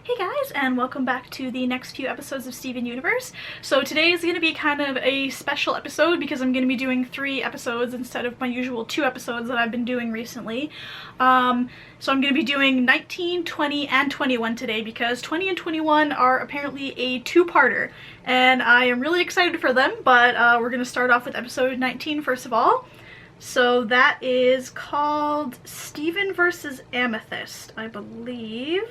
Hey guys, and welcome back to the next few episodes of Steven Universe. So today is going to be kind of a special episode because I'm going to be doing 3 episodes instead of my usual 2 episodes that I've been doing recently. So I'm going to be doing 19, 20, and 21 today because 20 and 21 are apparently a 2-parter, and I am really excited for them, but we're going to start off with episode 19 first of all. So that is called Steven versus Amethyst, I believe.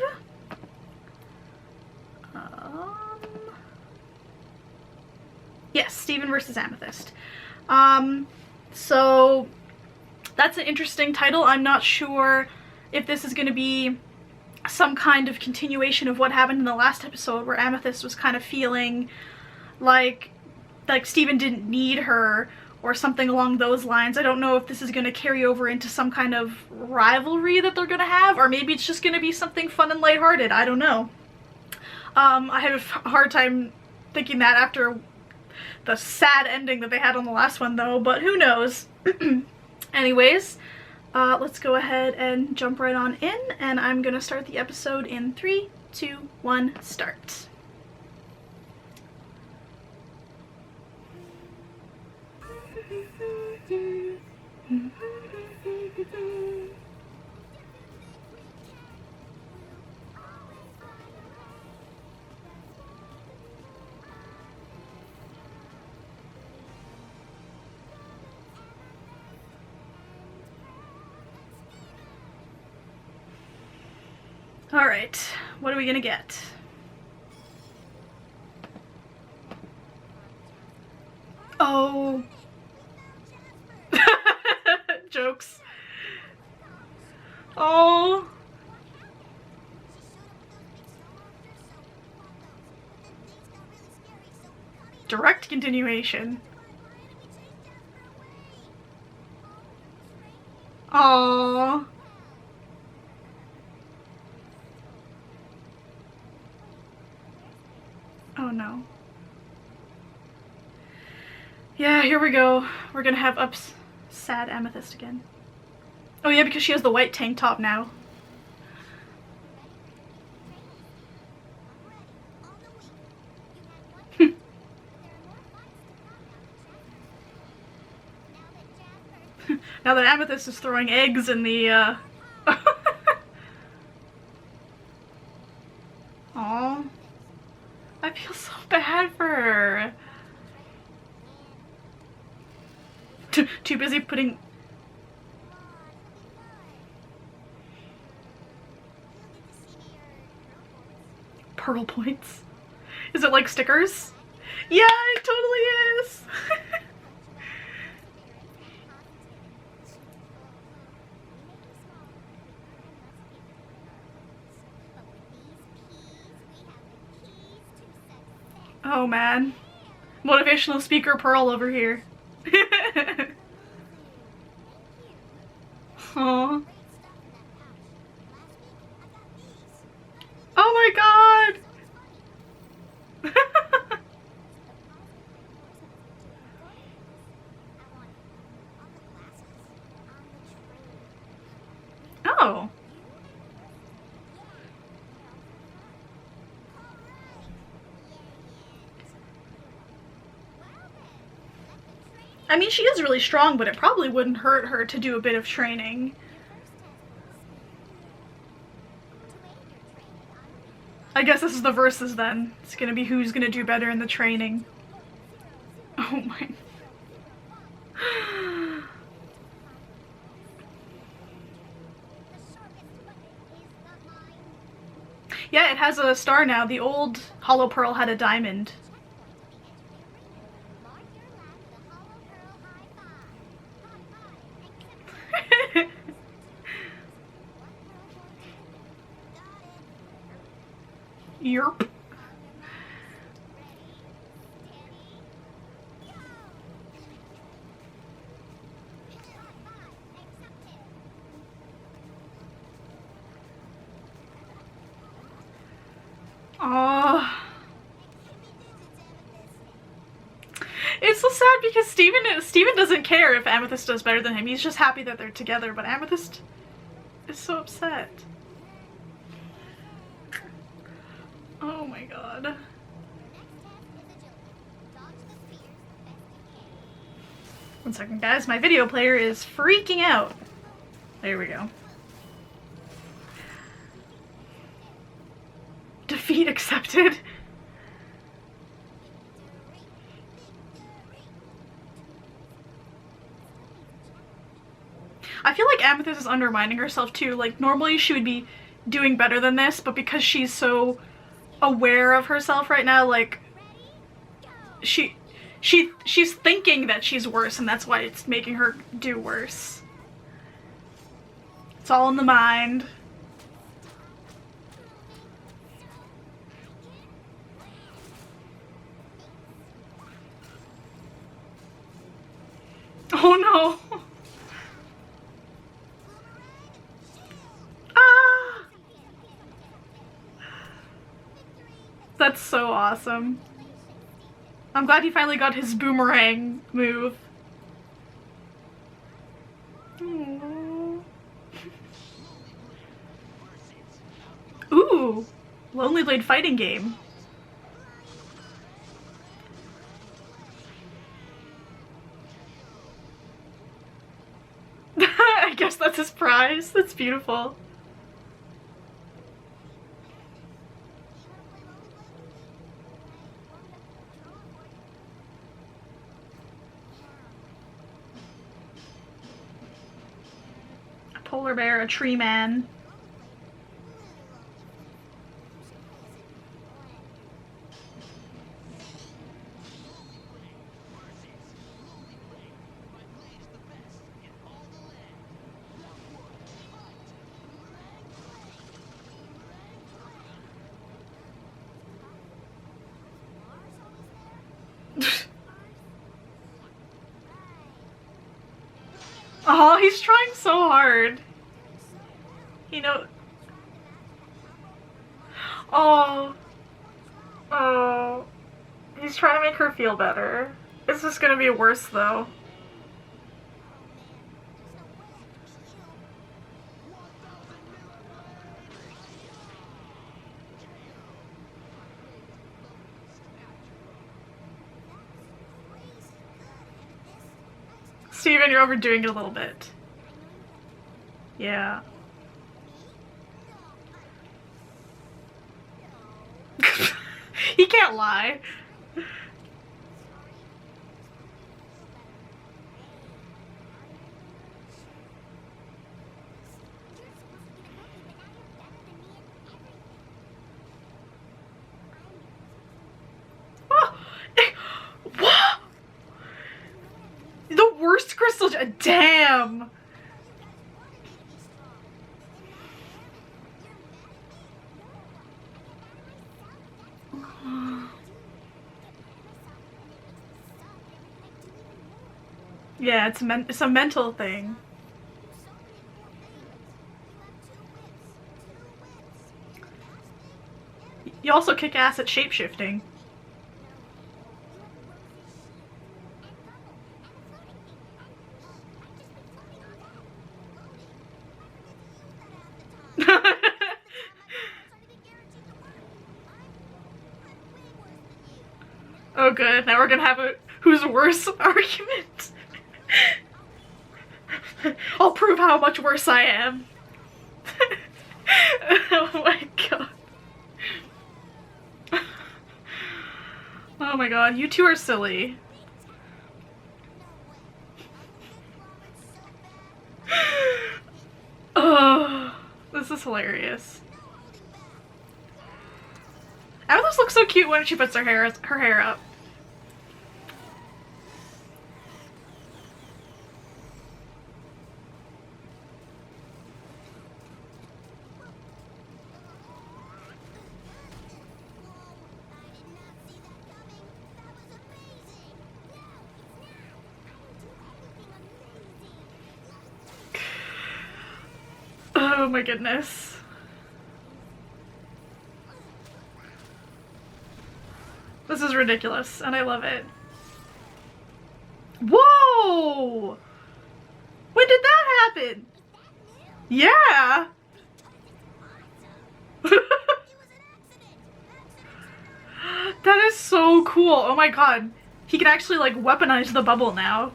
Yes, Steven versus Amethyst. So that's an interesting title. I'm not sure if this is going to be some kind of continuation of what happened in the last episode where Amethyst was kind of feeling like Steven didn't need her or something along those lines. I don't know if this is going to carry over into some kind of rivalry that they're going to have, or maybe it's just going to be something fun and lighthearted. I don't know. I had a hard time thinking that after the sad ending that they had on the last one though, but who knows. Anyways, let's go ahead and jump right on in, and I'm gonna start the episode in 3, 2, 1, start. Alright, what are we gonna get? Oh. Jokes. Oh. Direct continuation. Oh. Oh no. Yeah, here we go. We're gonna have sad Amethyst again. Oh yeah, because she has the white tank top now. Now that Amethyst is throwing eggs in the, Aww. I feel so bad for her. Too busy putting... Pearl points? Is it like stickers? Yeah, it totally is! Oh man. Motivational speaker Pearl over here. Aww. Oh my god! Oh. I mean, she is really strong, but it probably wouldn't hurt her to do a bit of training. I guess this is the versus then. It's gonna be who's gonna do better in the training. Oh my... Yeah, it has a star now. The old Hollow Pearl had a diamond. Yerp. Aww. It's so sad because Steven doesn't care if Amethyst does better than him. He's just happy that they're together, but Amethyst is so upset. my god. One second, guys. My video player is freaking out. There we go. Defeat accepted. I feel like Amethyst is undermining herself too. Like, normally she would be doing better than this, but because she's so aware of herself right now, like, she's thinking that she's worse, and that's why it's making her do worse. It's all in the mind. Oh no! Ah! That's so awesome. I'm glad he finally got his boomerang move. Aww. Ooh! Lonely Blade fighting game. I guess that's his prize. That's beautiful. A polar bear, a tree man. Oh, he's trying so hard. You know. Oh. Oh. He's trying to make her feel better. It's just gonna be worse though. Steven, you're overdoing it a little bit. Yeah. He can't lie. What? The worst crystal. Damn. Yeah, it's a mental thing. You also kick ass at shapeshifting. Oh good, now we're gonna have a who's worse argument. I'll prove how much worse I am. Oh my god. Oh my god, you two are silly. Oh, this is hilarious. Amethyst looks so cute when she puts her hair up. Oh my goodness. This is ridiculous, and I love it. Whoa! When did that happen? Yeah! That is so cool. Oh my god. He can actually, like, weaponize the bubble now.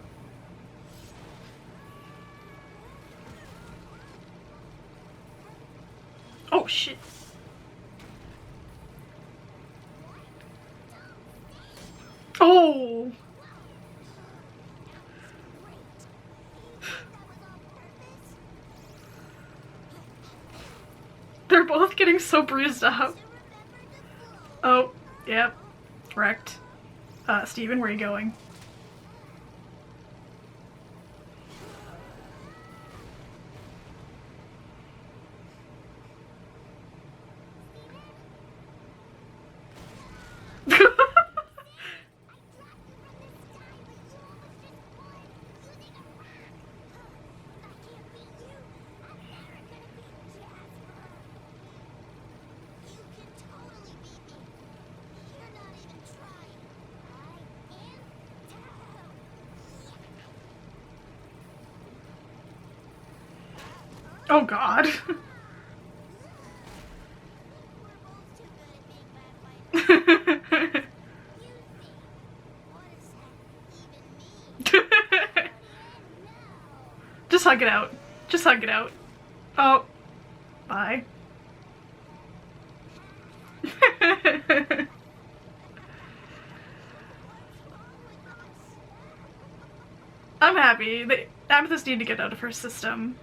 Oh, shit. Oh! They're both getting so bruised up. Oh, yep. Wrecked. Steven, where are you going? Oh god. Just hug it out. Just hug it out. Oh. Bye. I'm happy. Amethyst need to get out of her system.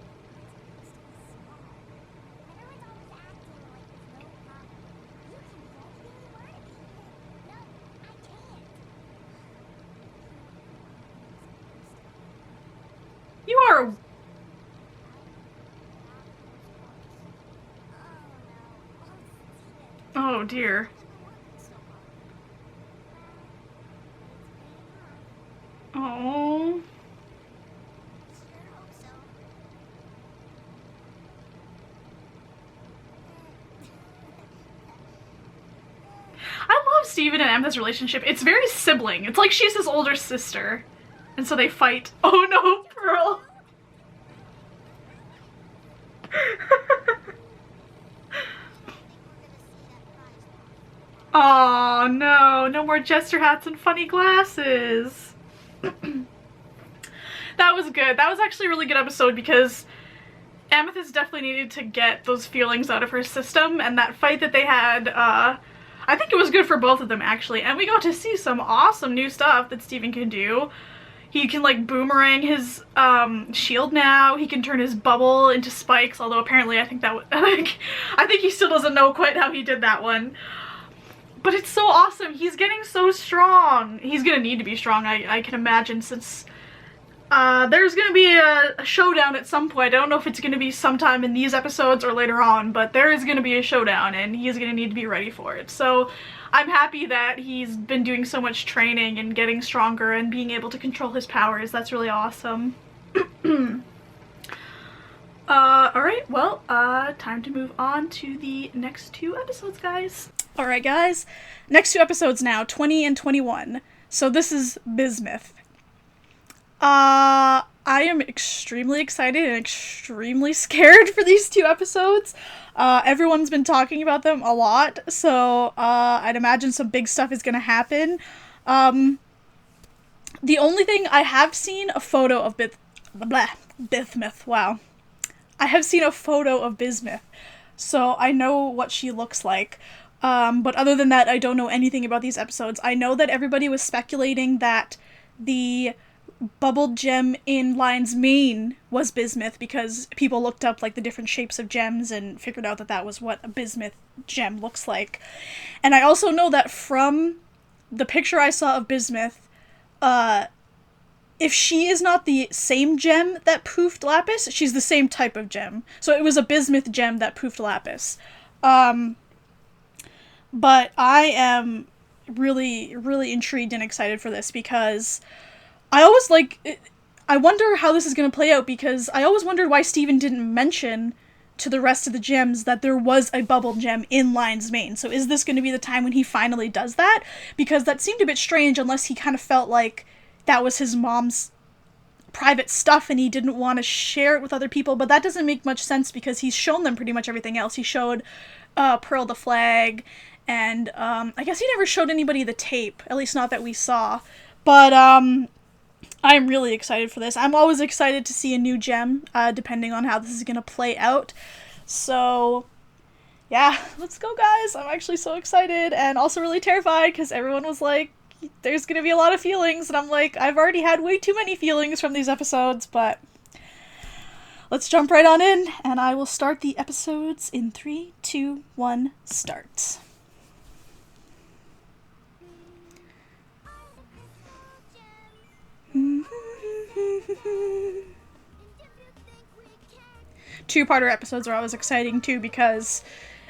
You are. Oh dear. Oh. I love Steven and Emma's relationship. It's very sibling. It's like she's his older sister. And so they fight. Oh no, Pearl. Oh no, no more jester hats and funny glasses. That was good. That was actually a really good episode because Amethyst definitely needed to get those feelings out of her system, and that fight that they had, I think it was good for both of them actually, and we got to see some awesome new stuff that Steven can do. He can like boomerang his shield now. He can turn his bubble into spikes, although apparently I think he still doesn't know quite how he did that one. But it's so awesome. He's getting so strong. He's gonna need to be strong, I can imagine, since there's gonna be a showdown at some point. I don't know if it's gonna be sometime in these episodes or later on, but there is gonna be a showdown and he's gonna need to be ready for it. So I'm happy that he's been doing so much training and getting stronger and being able to control his powers. That's really awesome. Alright, well, time to move on to the next two episodes, guys. Alright, guys, next two episodes now, 20 and 21. So this is Bismuth. I am extremely excited and extremely scared for these two episodes. Everyone's been talking about them a lot, so I'd imagine some big stuff is gonna happen. The only thing, I have seen a photo of Bismuth, wow. I have seen a photo of Bismuth, so I know what she looks like. But other than that, I don't know anything about these episodes. I know that everybody was speculating that the bubbled gem in Lion's mane was bismuth because people looked up like the different shapes of gems and figured out that that was what a bismuth gem looks like. And I also know that from the picture I saw of bismuth, if she is not the same gem that poofed Lapis, she's the same type of gem. So it was a bismuth gem that poofed Lapis. But I am really, really intrigued and excited for this because I always I wonder how this is going to play out, because I always wondered why Steven didn't mention to the rest of the gems that there was a bubble gem in Lion's mane. So is this going to be the time when he finally does that? Because that seemed a bit strange unless he kind of felt like that was his mom's private stuff and he didn't want to share it with other people. But that doesn't make much sense because he's shown them pretty much everything else. He showed Pearl the flag, And I guess he never showed anybody the tape, at least not that we saw. But I'm really excited for this. I'm always excited to see a new gem, depending on how this is going to play out. So, yeah, let's go, guys. I'm actually so excited and also really terrified because everyone was like, there's going to be a lot of feelings. And I'm like, I've already had way too many feelings from these episodes, but let's jump right on in, and I will start the episodes in 3, 2, 1, start. Two-parter episodes are always exciting too because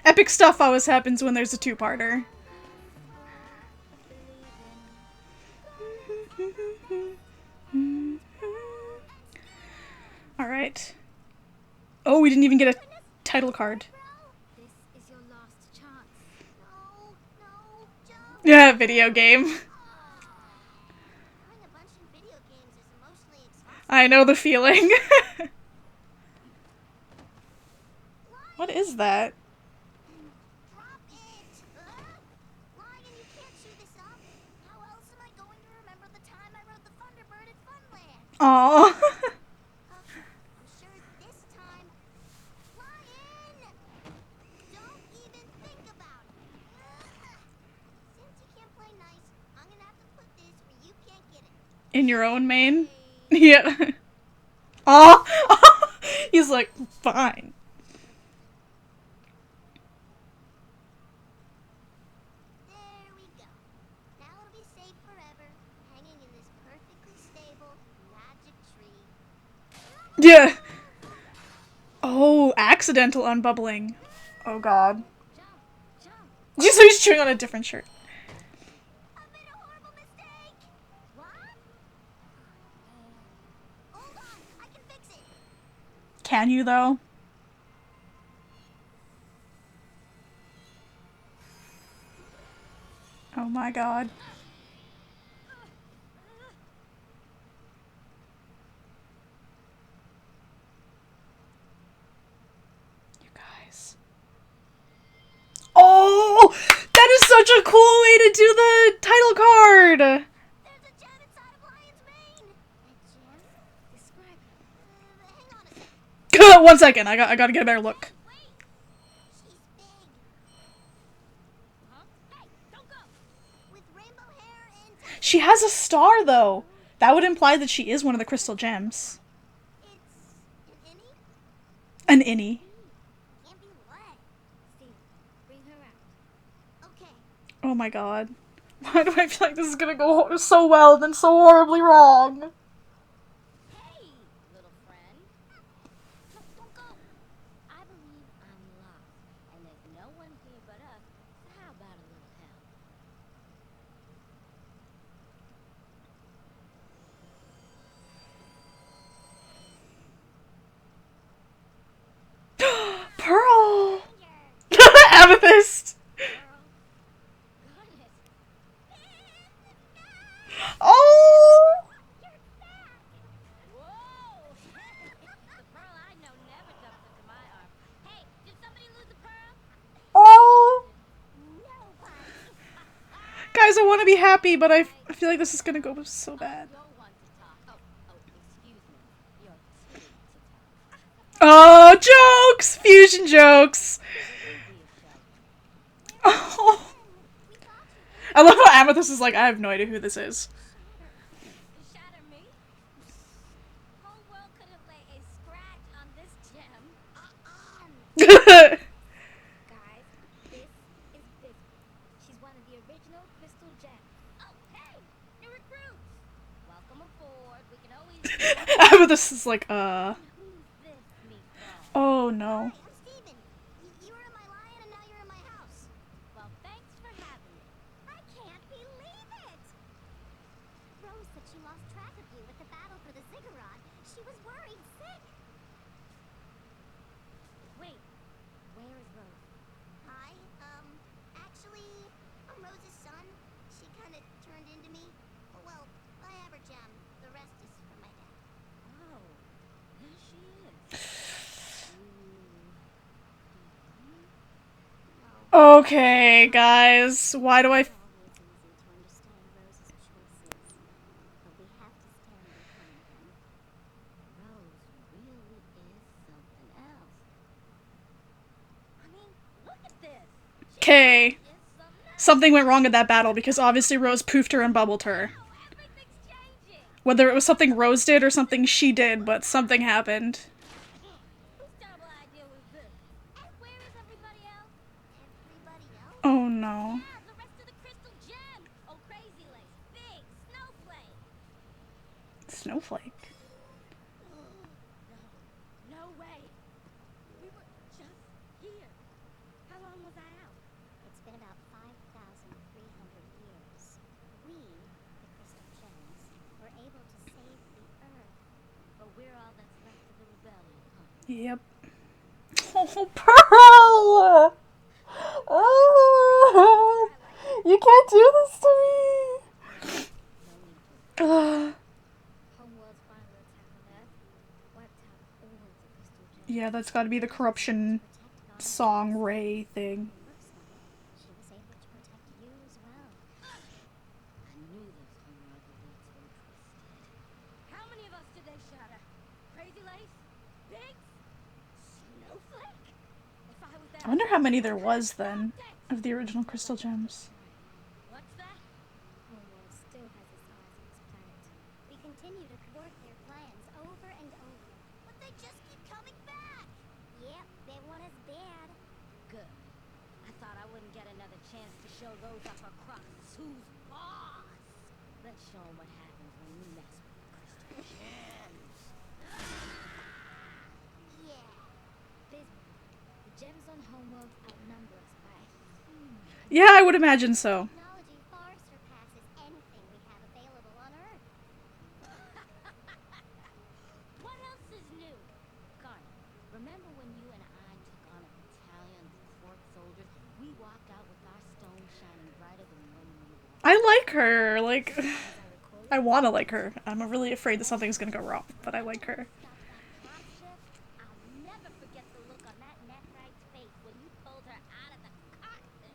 epic stuff always happens when there's a two-parter. Alright. Oh, we didn't even get a title card. Yeah, video game. I know the feeling. What is that? Aww. In your own main? Yeah. Oh, he's like, fine. There we go. Now it'll be safe forever, hanging in this perfectly stable magic tree. Yeah. Oh, accidental unbubbling. Oh god. Jump, jump. So he's chewing on a different shirt. I made a horrible mistake. What? Hold on, I can fix it. Can you though? Oh my god. You guys. Oh! That is such a cool way to do the title card! There's a gem inside of Lion's mane. A gem? Describe it. Hang on a second. 1 second, I gotta get a better look. Wait. She's big. Huh? Hey, don't go. With rainbow hair and... She has a star though. That would imply that she is one of the crystal gems. It's an innie? An innie. Can't be wet. Steve, bring her out. Okay. Oh my god. Why do I feel like this is gonna go so well, then so horribly wrong? Hey, little friend. No, don't go. I believe I'm lost, and there's no one here but us. So how about a little help? Pearl! Danger. Amethyst! Girl. Goodness. Oh! You're back. Whoa. The pearl I know never jumps into my arm. Hey, did somebody lose a pearl? Oh! Nobody. Guys, I want to be happy, but I feel like this is gonna go so bad. You're one to talk. Oh, excuse me. You're two to talk. Oh, jokes! Fusion jokes! Oh. I love how Amethyst is like, I have no idea who this is. Shatter me? Whole world couldn't lay a scratch on this gem. Guys, this is Bismuth. She's one of the original crystal gems. Oh, hey! New recruits! Welcome aboard. We can always... Amethyst is like, Who's this meatball? Oh no. Hi, I'm Steven. You were in my lion and now you're in my house. Well, thanks for having me. I can't believe it! Rose said she lost track of you at the battle for the ziggurat. She was worried sick. Wait, where is Rose? Hi, actually, I'm Rose's son. She kind of turned into me. Well, I have her gem. The rest is from my dad. Oh, there she is. Okay, guys. Why do I... It's always easy to understand Rose's choices, but we have to stand behind them. Rose really is something else. I mean, look at this. She Okay. is something else. Something went wrong in that battle because obviously Rose poofed her and bubbled her. Wow, everything's changing. Whether it was something Rose did or something she did, but something happened. Whose terrible idea was this? And where is everybody else? Everybody else? Oh no. Yeah, the rest of the crystal gem. Oh, crazy lace. Big snowflake. Snowflake. No way. We were just here. How long was I out? It's been about 5,300 years. We, the crystal gems, were able to save the Earth. But we're all that's left of the rebellion, huh? Yep. Oh, Pearl! Oh, you can't do this to me! Homeworld's final attack on Earth wiped out all of the crystal gems. Yeah, that's gotta be the corruption song Ray thing. Looks like she was able to protect you as well. I knew those homeworld elites were twisted. How many of us did they shatter? Crazy Lace? Biggs? Snowflake? If I was there, I wonder how many there was then of the original crystal gems. What's that? Homeworld still has its eyes on this planet. We continue to thwart their plans over and over. But they just keep coming back! Yep, they want us bad. Good. I thought I wouldn't get another chance to show those upper crust who's boss. Let's show them what happens when you mess with the crystal gems. Yeah. Bismuth, the gems on Homeworld outnumber us by Yeah, I would imagine so. technology far surpasses anything we have available on Earth. What else is new? Garnet, remember when you and I took on a battalion of Quark soldiers? We walked out with our stone shining brighter than when we walked. I like her. Like, As I recall, I wanna like her. I'm really afraid that something's gonna go wrong, but I like her. stop that drop shift. I'll never forget the look on that Nephrite's face when you pulled her out of the cockpit.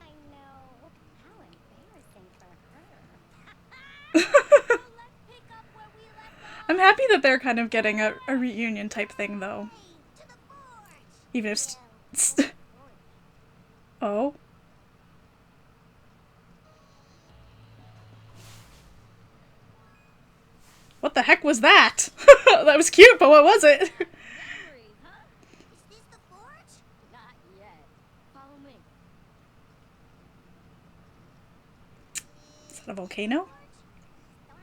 I know. How embarrassing for her. So let's pick up where we left off. I'm happy that they're kind of getting a reunion type thing, though. To the forge. Even if... Well, Oh? What the heck was that? That was cute, but what was it? memories, huh? Is this the forge? Not yet. Follow me. Is that a volcano? Don't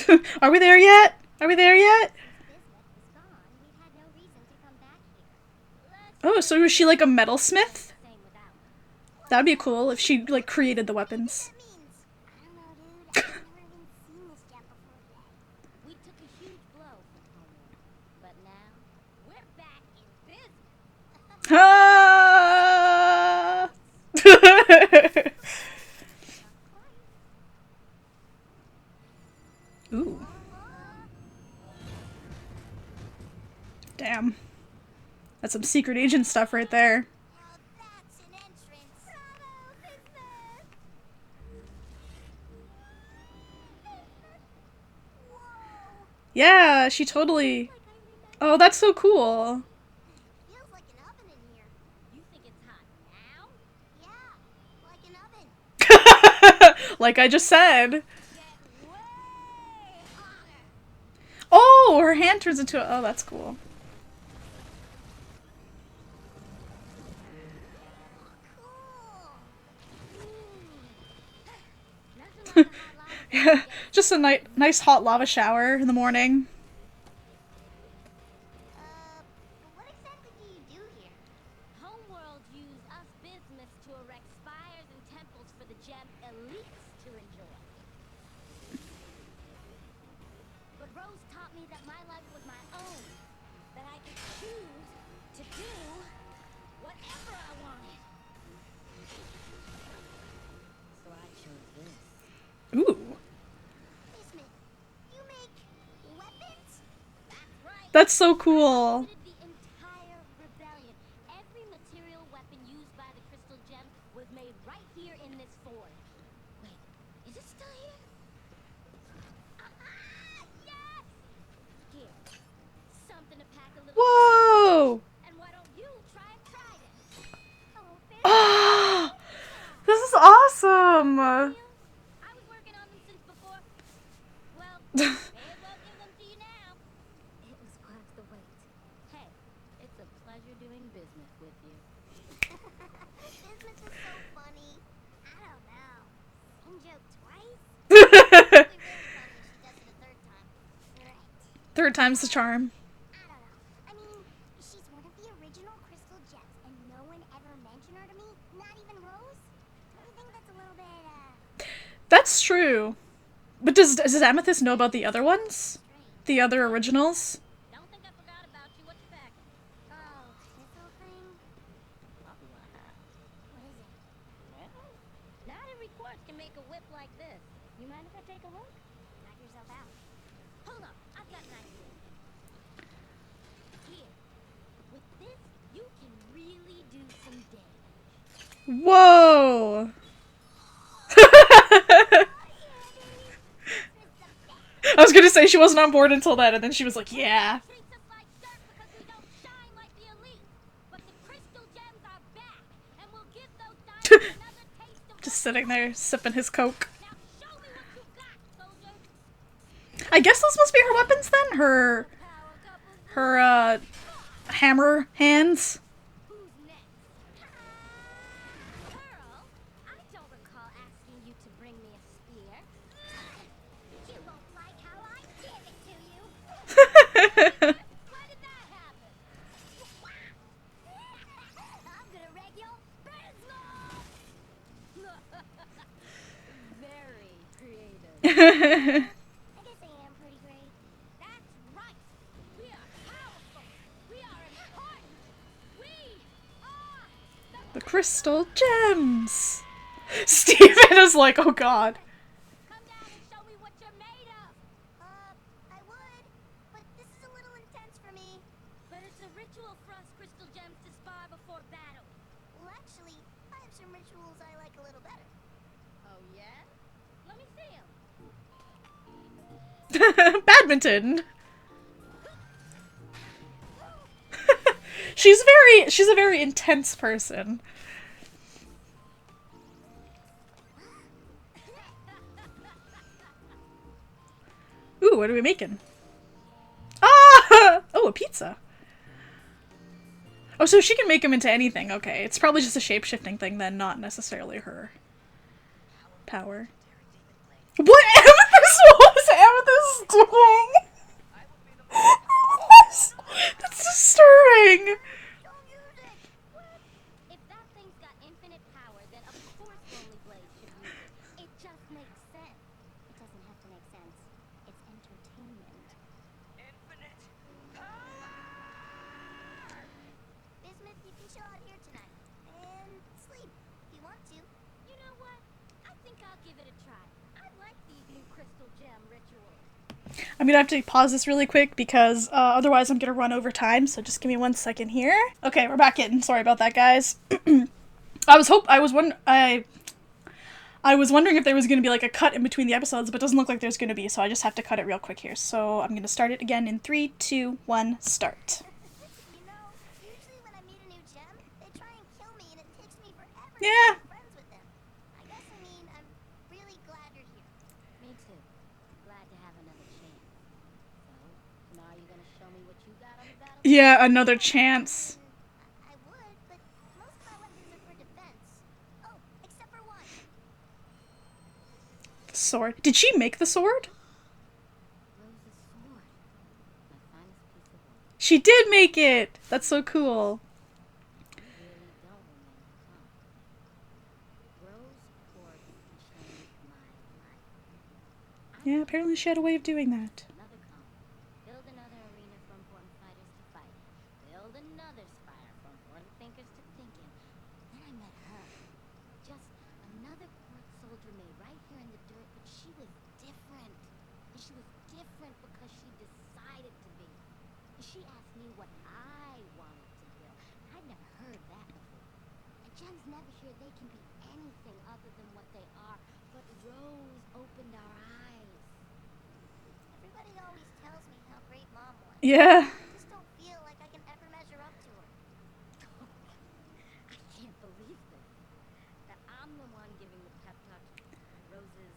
ask me. Are we there yet? Are we there yet? Bismuth was gone. We had no reason to come back here. Oh, so was she like a metalsmith? Same without her. That'd be cool if she like created the weapons. That means I don't know, dude. I've never even seen this gem before yet. We took a huge blow from Homeworld, but now we're back in business. Ah! Ooh. Damn. That's some secret agent stuff right there. Now that's an entrance. Bravo, Bismuth! Whoa! Yeah, she totally... Like I remember. Oh, that's so cool. Feels like an oven in here. You think it's hot now? Yeah, like an oven. Like I just said. Get way hotter. Oh, her hand turns into a... Oh, that's cool. Cool. Nothing like a hot lava Yeah, just a nice hot lava shower in the morning. What exactly do you do here? Homeworld used us Bismuths to erect spires and temples for the gem elites to enjoy. But Rose taught me that my life was my own. That I could choose to do whatever I wanted. So I chose this. Ooh. Bismuth, you make weapons? That's right. That's so cool. The entire rebellion. Every material weapon used by the right here in this forge. Wait, is it still here? Yes! Here, something to pack a little. Whoa! And why don't you try a trident? Oh, Ah, this is awesome! I was working on them since before. Well, may as well give them to you now. It was worth the wait. Hey, it's a pleasure doing business with you. Business is so funny. I don't know. Same joke twice? It'd be really funny if she does it a third time. Right. Third time's the charm. I don't know. I mean, she's one of the original crystal gems, and no one ever mentioned her to me, not even Rose. Don't you think that's a little bit, That's true. But does Amethyst know about the other ones? strange? The other originals? Don't think I forgot about you. What you packing? Oh, this whole thing? What is it? Well, not every quartz can make a whip like this. You mind if I take a look? Knock yourself out. Hold up, I've got an idea. Here, with this, you can really do some damage. Whoa! I was gonna say she wasn't on board until then, and then she was like, yeah. Treats us like dirt because we don't shine like the elite. But the crystal gems are back, and we'll give those diamonds another taste of Just sitting there, sipping his Coke. Now show me what you got, soldier. I guess those must be her weapons then? Power couple. Her hammer hands? Who's next? Pearl, I don't recall asking you to bring me a spear. You won't like how I give it to you. Why did that happen? I'm gonna wreck your bismuth. Very creative. I guess I am pretty great. That's right. We are powerful. We are important. We are The crystal gems! Steven is like, oh god. Come down and show me what you're made of. I would, but this is a little intense for me. But it's a ritual for us crystal gems to spar before battle. Well, actually, I have some rituals I like a little better. Oh, yeah? Let me see them. Badminton! She's a very intense person. Ooh, what are we making? Ah! Oh, a pizza. Oh, so she can make them into anything. Okay, it's probably just a shape-shifting thing then, not necessarily her power. What Amethyst? What was Amethyst doing? That's disturbing. Don't use it. What? If that thing's got infinite power, then of course Lonely Blade should use it. It just makes sense. It doesn't have to make sense. It's entertainment. Infinite power! Bismuth, you can chill out here tonight. And sleep, if you want to. You know what? I think I'll give it a try. I like these new crystal gem rituals. I'm gonna have to pause this really quick because otherwise I'm gonna run over time, so just give me 1 second here. Okay, we're back in. Sorry about that, guys. I was wondering if there was gonna be like a cut in between the episodes, but it doesn't look like there's gonna be, so I just have to cut it real quick here. So I'm gonna start it again in 3, 2, 1, start. You know, usually when I meet a new gem, they try and kill me and it takes me forever Yeah. to be friends with them. I guess I mean, I'm really glad you're here. Me too. Glad to have another chance. So, now are you gonna show me what you got on the battlefield? Yeah, another chance. I would, but most of my weapons are for defense. Oh, except for one. Sword. Did she make the sword? Rose's sword. My finest piece of work. She did make it! That's so cool. You really don't remember, huh? Rose quartz changed my life. Yeah, apparently she had a way of doing that. Another comp. Build another arena for important fighters to fight. Build another spire for important thinkers to think in. Then I met her. Just another quartz soldier made right here in the dirt, but she was different. And she was different because she decided to be. And she asked me what I wanted to build. I'd never heard that before. And gems never hear they can be anything other than what they are, but Rose opened our eyes. Everybody always tells me how great Mom was. Yeah. I just don't feel like I can ever measure up to her. I can't believe this. That I'm the one giving the pep talk. Roses.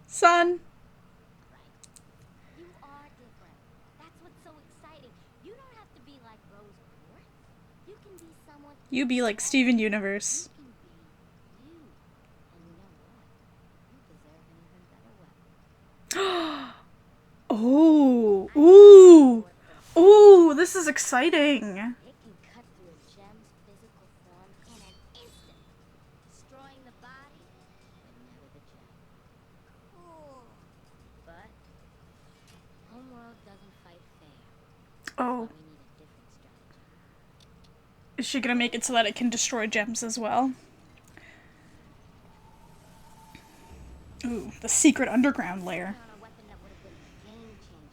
Son. Right. You are different. That's what's so exciting. You don't have to be like Rose Quartz. You can be someone. You be like Steven Universe. You can be you. And you know what? You deserve an even better weapon. Oh. Ooh. Ooh, this is exciting. It can cut through a gem's physical form in an instant, destroying the body, but never the gem. Cool. But Homeworld doesn't fight fair. Oh. So we need a different strategy. Is she gonna make it so that it can destroy gems as well? Ooh, the secret underground lair. On a weapon that would have been a game changer.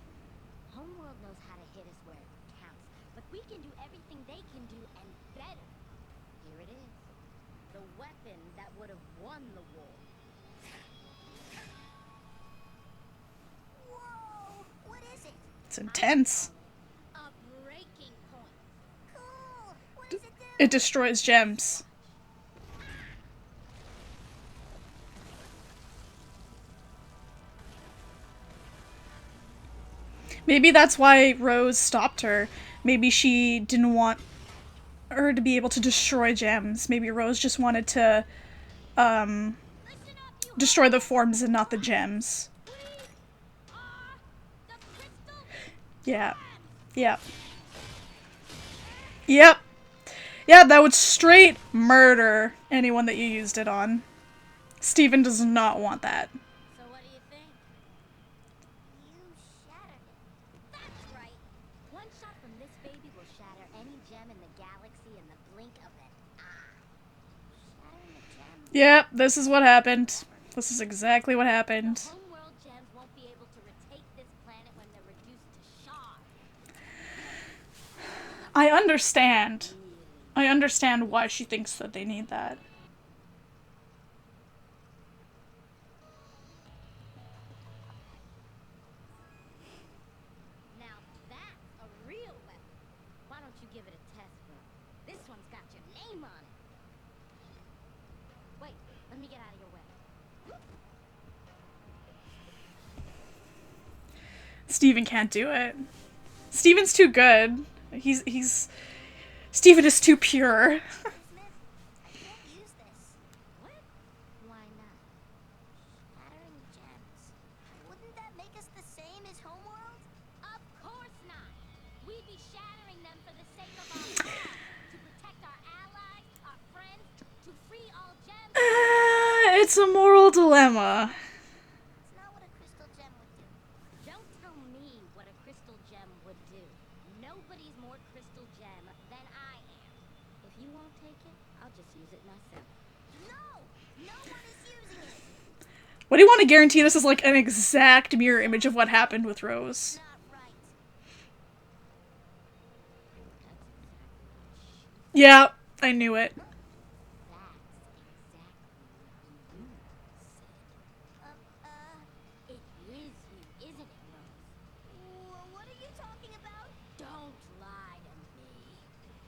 Homeworld knows how to hit us where it counts, but we can do everything they can do and better. Here it is. The weapon that would have won the war. Whoa! What is it? It's intense. A breaking point. Cool. What does it do? It destroys gems. Maybe that's why Rose stopped her. Maybe she didn't want her to be able to destroy gems. Maybe Rose just wanted to destroy the forms and not the gems. Yeah. Yep. Yep. Yeah, that would straight murder anyone that you used it on. Steven does not want that. So what do you think? You shattered it. That's right. One shot from this baby will shatter any gem in the galaxy in the blink of an eye. Shattering a gem. Yep, this is what happened. This is exactly what happened. The homeworld gems won't be able to retake this planet when they're reduced to shards. I understand. I understand why she thinks that they need that. Now that's a real weapon. Why don't you give it a test run? This one's got your name on it. Wait, let me get out of your way. Steven can't do it. Steven's too good. Steven is too pure. Bismuth, I can't use this. What? Why not? Shattering gems. Wouldn't that make us the same as Homeworld? Of course not. We'd be shattering them for the sake of our cause. To protect our allies, our friends, to free all gems. It's a moral dilemma. It's not what a crystal gem would do. Don't tell me what a crystal gem would do. Nobody's more crystal gem than I am. If you won't take it, I'll just use it myself. No! No one is using it! What do you want to guarantee this is like an exact mirror image of what happened with Rose? Not right. Yeah, I knew it. That's exactly what you said. It is you, isn't it, Rose? What are you talking about? Don't lie to me.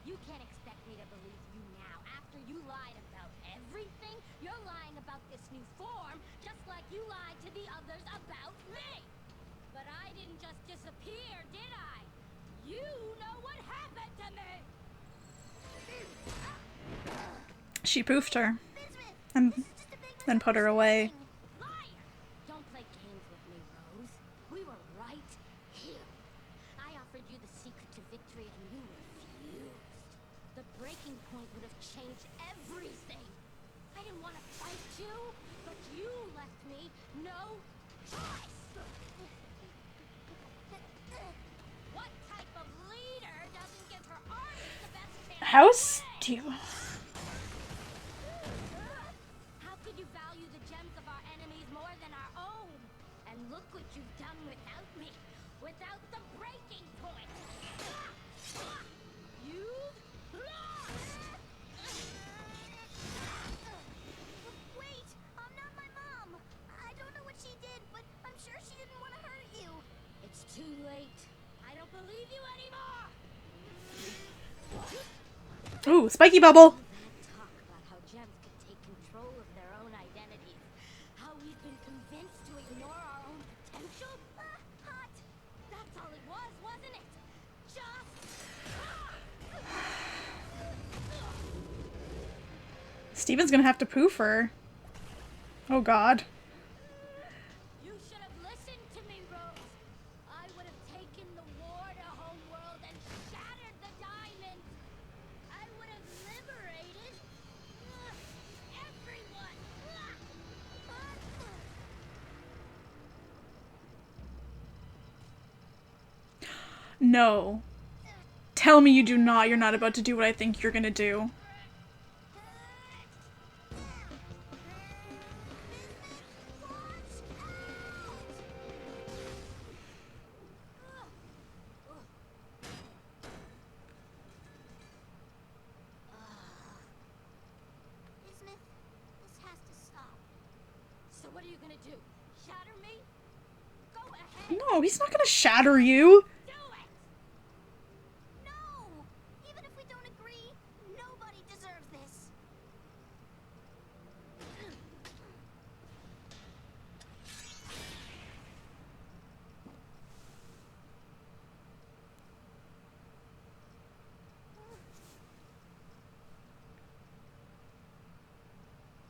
You can't expect me to believe you now after you lied about everything. You're lying about this new form, just like you lied to the others about me. But I didn't just disappear, did I? You know what happened to me. She poofed her Bismuth, and this is just a big then put her away. liar! Don't play games with me, Rose. We were right here. I offered you the secret to victory and you refused. The breaking point would have changed everything. I didn't want to fight you, but you left me no choice. What type of leader doesn't give her army the best chance? How stupid. How could you value the gems of our enemies more than our own? And look what you've done without me. Without the breaking point. You've lost! Ooh, spiky bubble. That talk about how gems can take control of their own identities. How we've been convinced to ignore our own potential? Hot! That's all it was, wasn't it? Just... Steven's gonna have to poo for her. Oh god. You should have listened to me, Rose. I would have taken the war to Homeworld and shattered the diamond. I would have liberated everyone. No. Tell me you do not. You're not about to do what I think you're gonna do. Bismuth, this has to stop. So what are you gonna do? Shatter me? Go ahead. No, he's not gonna shatter you. Do it! No! Even if we don't agree, nobody deserves this.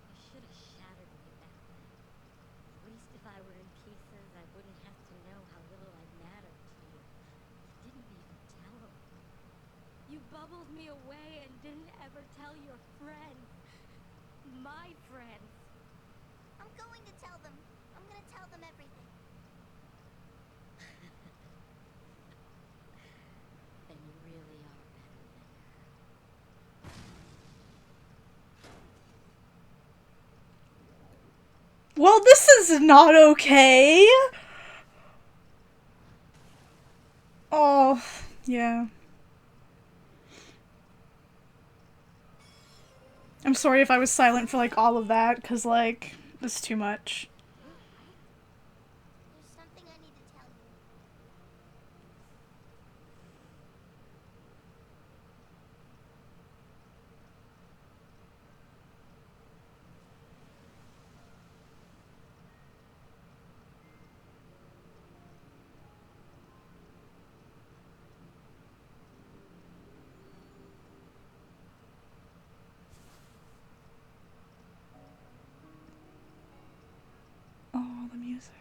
You should have shattered me back then. At least if I were in pieces, I wouldn't have to know how little I mattered to you. You didn't even tell them. You bubbled me away and didn't ever tell your friends. My friends. I'm going to tell them. I'm going to tell them everything. Then you really are better than her. Well, this is not okay. Oh, yeah. I'm sorry if I was silent for, like, all of that, because, like, it's too much. There's something I need to tell you. Oh, the music.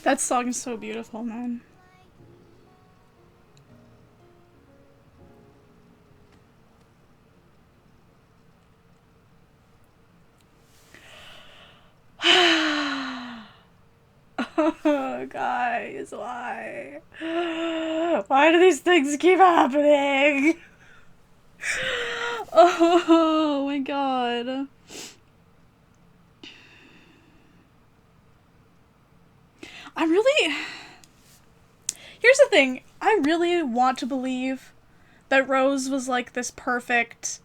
That song is so beautiful, man. Oh, guys, why? Why do these things keep happening? Oh my god. I'm really... Here's the thing. I really want to believe that Rose was like this perfect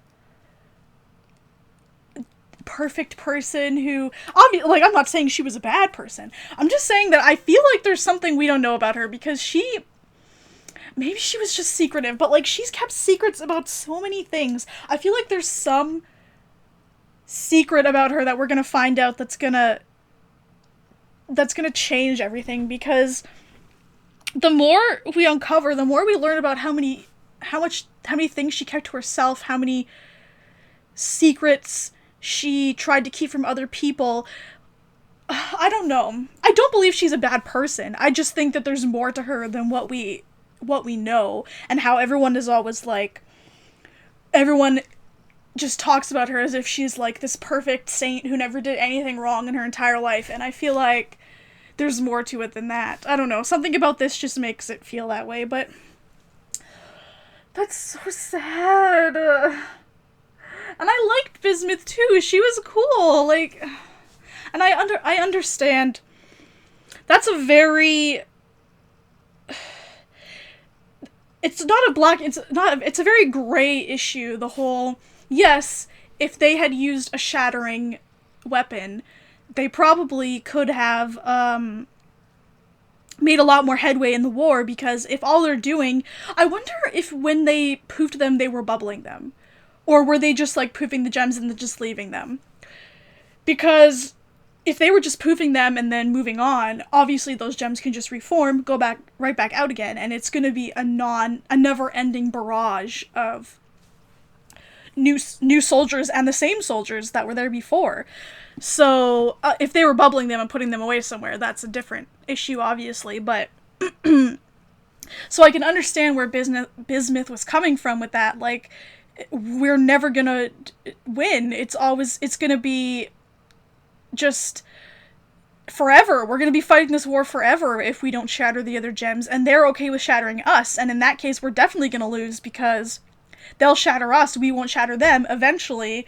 person who... Like, I'm not saying she was a bad person. I'm just saying that I feel like there's something we don't know about her because she... Maybe she was just secretive, but like she's kept secrets about so many things. I feel like there's some secret about her that we're gonna find out that's gonna change everything, because the more we uncover, the more we learn about how many things she kept to herself, how many secrets she tried to keep from other people. I don't know. I don't believe she's a bad person. I just think that there's more to her than what we know, and how everyone is always like, everyone just talks about her as if she's like this perfect saint who never did anything wrong in her entire life, and I feel like there's more to it than that. I don't know, something about this just makes it feel that way, but that's so sad. And I liked Bismuth too, she was cool, like, and I understand, it's not a black, it's a very gray issue, the whole, yes, if they had used a shattering weapon, they probably could have, made a lot more headway in the war, because if all they're doing, I wonder if when they poofed them, they were bubbling them. Or were they just, like, poofing the gems and then just leaving them? Because if they were just poofing them and then moving on, obviously those gems can just reform, go back, right back out again, and it's gonna be a never-ending barrage of new soldiers and the same soldiers that were there before. So, if they were bubbling them and putting them away somewhere, that's a different issue, obviously, but... So I can understand where Bismuth was coming from with that, like, we're never gonna win. It's gonna be just forever. We're gonna be fighting this war forever if we don't shatter the other gems, and they're okay with shattering us, and in that case, we're definitely gonna lose, because they'll shatter us, we won't shatter them. Eventually,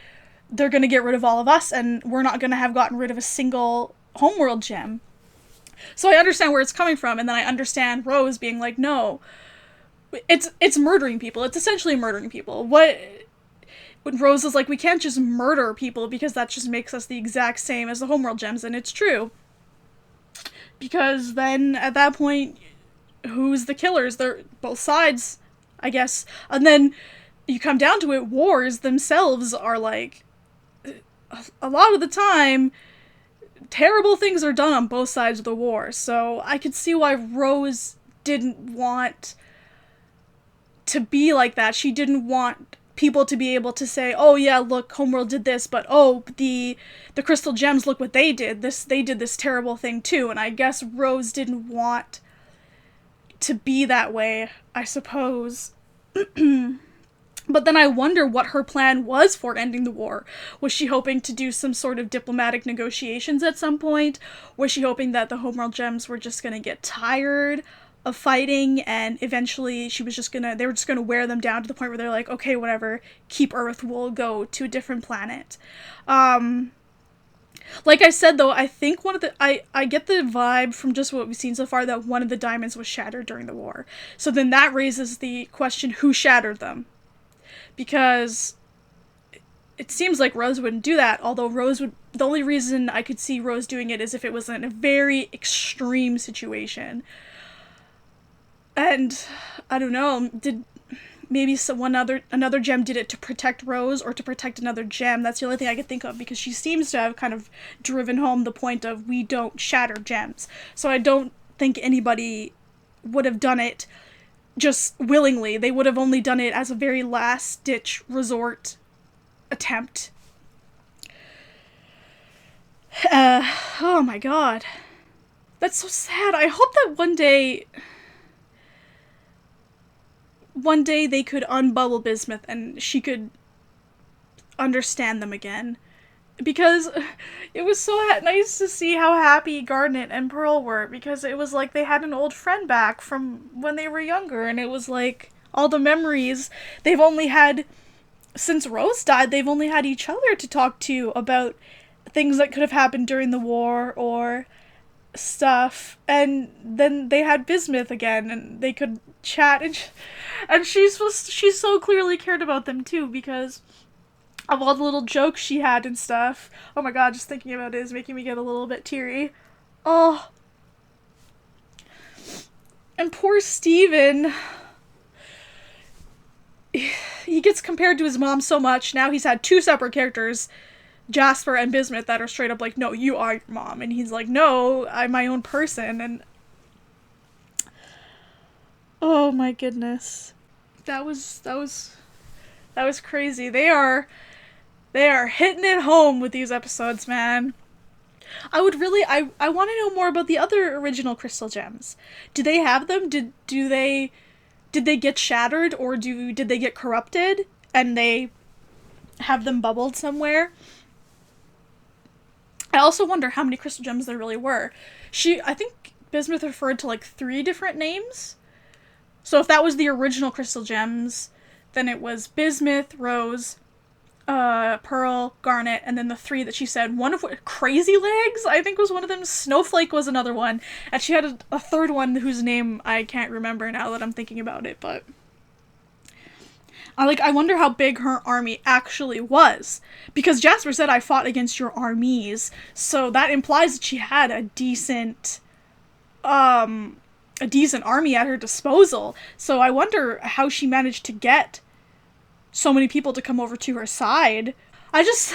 they're gonna get rid of all of us, and we're not gonna have gotten rid of a single homeworld gem. So I understand where it's coming from, and then I understand Rose being like, no, it's murdering people. It's essentially murdering people. When Rose is like, we can't just murder people because that just makes us the exact same as the homeworld gems, and it's true. Because then, at that point, who's the killers? They're both sides, I guess. And then, you come down to it, wars themselves are like, a lot of the time, terrible things are done on both sides of the war. So, I could see why Rose didn't want to be like that. She didn't want people to be able to say, oh yeah, look, Homeworld did this, but oh, the Crystal Gems, look what they did. They did this terrible thing too. And I guess Rose didn't want to be that way, I suppose. But then I wonder what her plan was for ending the war. Was she hoping to do some sort of diplomatic negotiations at some point? Was she hoping that the Homeworld Gems were just gonna get tired of fighting, and eventually they were just gonna wear them down to the point where they're like, okay, whatever, keep Earth, we'll go to a different planet. Like I said, though, I think I get the vibe from just what we've seen so far that one of the diamonds was shattered during the war. So then that raises the question, who shattered them? Because it seems like Rose wouldn't do that, although the only reason I could see Rose doing it is if it was in a very extreme situation. And, I don't know, maybe another gem did it to protect Rose, or to protect another gem. That's the only thing I could think of, because she seems to have kind of driven home the point of, we don't shatter gems. So I don't think anybody would have done it just willingly. They would have only done it as a very last-ditch resort attempt. Oh my god. That's so sad. I hope that one day they could unbubble Bismuth and she could understand them again. Because it was so nice to see how happy Garnet and Pearl were, because it was like they had an old friend back from when they were younger, and it was like all the memories they've only had since Rose died. They've only had each other to talk to about things that could have happened during the war or stuff, and then they had Bismuth again and they could chat, and she so clearly cared about them too, because of all the little jokes she had and stuff. Oh my god, just thinking about it is making me get a little bit teary. Oh. And poor Steven. He gets compared to his mom so much. Now he's had two separate characters, Jasper and Bismuth, that are straight up like, no, you are your mom. And he's like, no, I'm my own person. And oh my goodness. That was crazy. They are hitting it home with these episodes, man. I want to know more about the other original Crystal Gems. Do they have them? Did they get shattered, or did they get corrupted and they have them bubbled somewhere? I also wonder how many Crystal Gems there really were. I think Bismuth referred to like 3 different names. So if that was the original Crystal Gems, then it was Bismuth, Rose, Pearl, Garnet, and then the 3 that she said. One of which, Crazy Legs, I think was one of them. Snowflake was another one. And she had a third one whose name I can't remember now that I'm thinking about it, but I wonder how big her army actually was. Because Jasper said, I fought against your armies. So that implies that she had a decent army at her disposal. So I wonder how she managed to get so many people to come over to her side. I just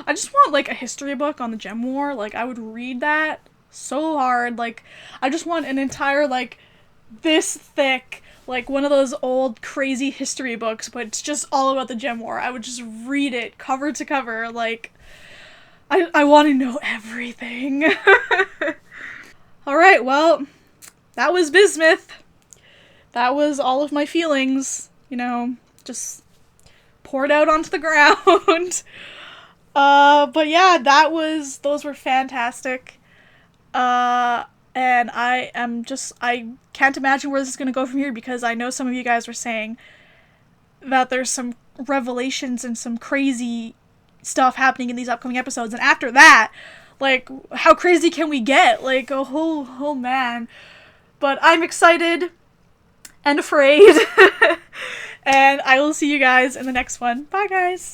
want, like, a history book on the Gem War. Like, I would read that so hard. Like, I just want an entire, like, this thick, like, one of those old crazy history books, but it's just all about the Gem War. I would just read it cover to cover. Like, I want to know everything. Alright, well, that was Bismuth. That was all of my feelings, you know, just poured out onto the ground. But yeah, those were fantastic. And I can't imagine where this is gonna go from here, because I know some of you guys were saying that there's some revelations and some crazy stuff happening in these upcoming episodes, and after that, like, how crazy can we get? Like, oh man. But I'm excited and afraid. And I will see you guys in the next one. Bye, guys!